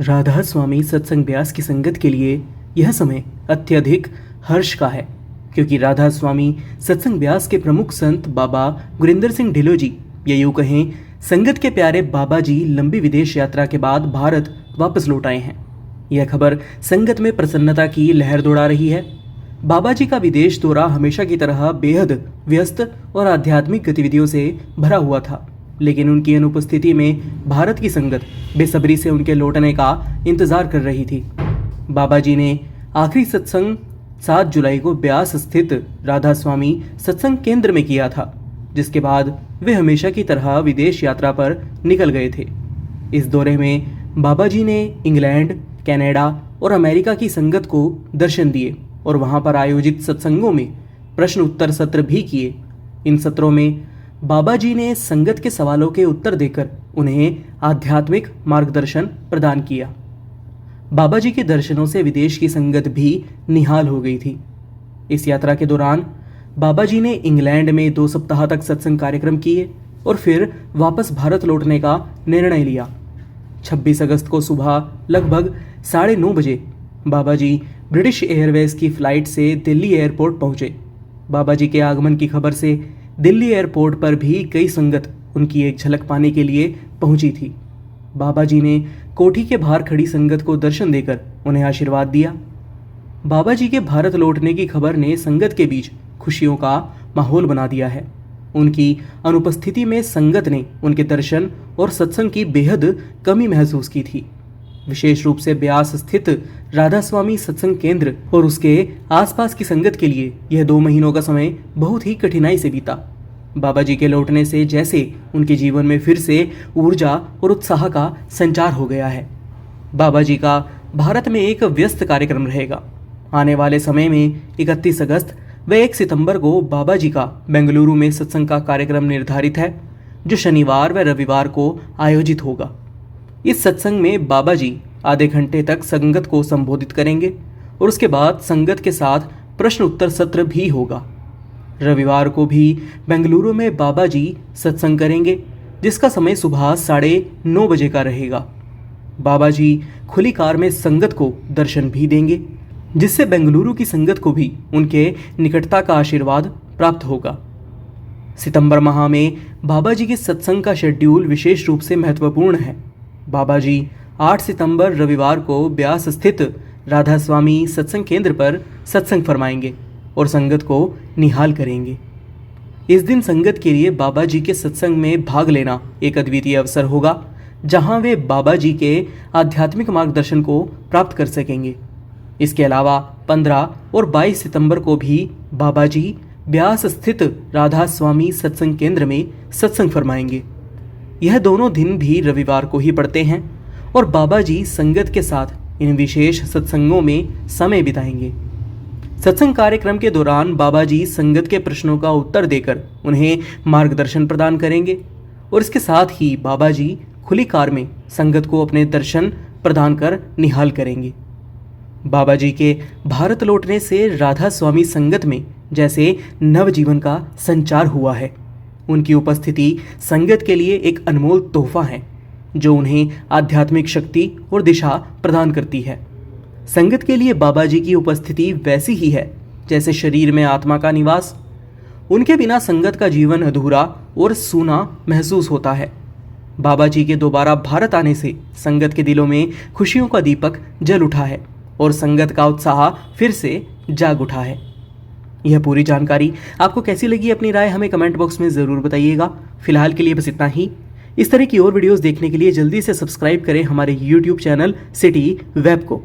राधा स्वामी सत्संग ब्यास की संगत के लिए यह समय अत्यधिक हर्ष का है, क्योंकि राधा स्वामी सत्संग ब्यास के प्रमुख संत बाबा गुरिंदर सिंह ढिल्लों जी, या यूं कहें संगत के प्यारे बाबा जी, लंबी विदेश यात्रा के बाद भारत वापस लौट आए हैं। यह खबर संगत में प्रसन्नता की लहर दौड़ा रही है। बाबा जी का विदेश दौरा हमेशा की तरह बेहद व्यस्त और आध्यात्मिक गतिविधियों से भरा हुआ था, लेकिन उनकी अनुपस्थिति में भारत की संगत बेसब्री से उनके लौटने का इंतजार कर रही थी। बाबा जी ने आखिरी सत्संग 7 जुलाई को ब्यास स्थित राधा स्वामी सत्संग केंद्र में किया था, जिसके बाद वे हमेशा की तरह विदेश यात्रा पर निकल गए थे। इस दौरे में बाबा जी ने इंग्लैंड, कनाडा और अमेरिका की संगत को दर्शन दिए और वहां पर आयोजित सत्संगों में प्रश्न उत्तर सत्र भी किए। इन सत्रों में बाबा जी ने संगत के सवालों के उत्तर देकर उन्हें आध्यात्मिक मार्गदर्शन प्रदान किया। बाबा जी के दर्शनों से विदेश की संगत भी निहाल हो गई थी। इस यात्रा के दौरान बाबा जी ने इंग्लैंड में 2 सप्ताह तक सत्संग कार्यक्रम किए और फिर वापस भारत लौटने का निर्णय लिया। 26 अगस्त को सुबह लगभग 9:30 बजे बाबा जी ब्रिटिश एयरवेज की फ्लाइट से दिल्ली एयरपोर्ट पहुंचे। बाबा जी के आगमन की खबर से दिल्ली एयरपोर्ट पर भी कई संगत उनकी एक झलक पाने के लिए पहुंची थी। बाबा जी ने कोठी के बाहर खड़ी संगत को दर्शन देकर उन्हें आशीर्वाद दिया। बाबा जी के भारत लौटने की खबर ने संगत के बीच खुशियों का माहौल बना दिया है। उनकी अनुपस्थिति में संगत ने उनके दर्शन और सत्संग की बेहद कमी महसूस की थी। विशेष रूप से ब्यास स्थित राधा स्वामी सत्संग केंद्र और उसके आसपास की संगत के लिए यह 2 महीनों का समय बहुत ही कठिनाई से बीता। बाबा जी के लौटने से जैसे उनके जीवन में फिर से ऊर्जा और उत्साह का संचार हो गया है। बाबा जी का भारत में एक व्यस्त कार्यक्रम रहेगा। आने वाले समय में 31 अगस्त व 1 सितंबर को बाबा जी का बेंगलुरु में सत्संग का कार्यक्रम निर्धारित है, जो शनिवार व रविवार को आयोजित होगा। इस सत्संग में बाबा जी आधे घंटे तक संगत को संबोधित करेंगे और उसके बाद संगत के साथ प्रश्न उत्तर सत्र भी होगा। रविवार को भी बेंगलुरु में बाबा जी सत्संग करेंगे, जिसका समय सुबह 9:30 बजे का रहेगा। बाबा जी खुली कार में संगत को दर्शन भी देंगे, जिससे बेंगलुरु की संगत को भी उनके निकटता का आशीर्वाद प्राप्त होगा। सितंबर माह में बाबा जी के सत्संग का शेड्यूल विशेष रूप से महत्वपूर्ण है। बाबा जी 8 सितंबर रविवार को ब्यास स्थित राधा स्वामी सत्संग केंद्र पर सत्संग फरमाएंगे और संगत को निहाल करेंगे। इस दिन संगत के लिए बाबा जी के सत्संग में भाग लेना एक अद्वितीय अवसर होगा, जहां वे बाबा जी के आध्यात्मिक मार्गदर्शन को प्राप्त कर सकेंगे। इसके अलावा 15 और 22 सितंबर को भी बाबा जी ब्यास स्थित राधा स्वामी सत्संग केंद्र में सत्संग फरमाएंगे। यह दोनों दिन भी रविवार को ही पड़ते हैं और बाबा जी संगत के साथ इन विशेष सत्संगों में समय बिताएंगे। सत्संग कार्यक्रम के दौरान बाबा जी संगत के प्रश्नों का उत्तर देकर उन्हें मार्गदर्शन प्रदान करेंगे और इसके साथ ही बाबा जी खुली कार में संगत को अपने दर्शन प्रदान कर निहाल करेंगे। बाबा जी के भारत लौटने से राधा स्वामी संगत में जैसे नवजीवन का संचार हुआ है। उनकी उपस्थिति संगत के लिए एक अनमोल तोहफा है, जो उन्हें आध्यात्मिक शक्ति और दिशा प्रदान करती है। संगत के लिए बाबा जी की उपस्थिति वैसी ही है जैसे शरीर में आत्मा का निवास। उनके बिना संगत का जीवन अधूरा और सूना महसूस होता है। बाबा जी के दोबारा भारत आने से संगत के दिलों में खुशियों का दीपक जल उठा है और संगत का उत्साह फिर से जाग उठा है। यह पूरी जानकारी आपको कैसी लगी, अपनी राय हमें कमेंट बॉक्स में ज़रूर बताइएगा। फिलहाल के लिए बस इतना ही। इस तरह की और वीडियोस देखने के लिए जल्दी से सब्सक्राइब करें हमारे YouTube चैनल सिटी वेब को।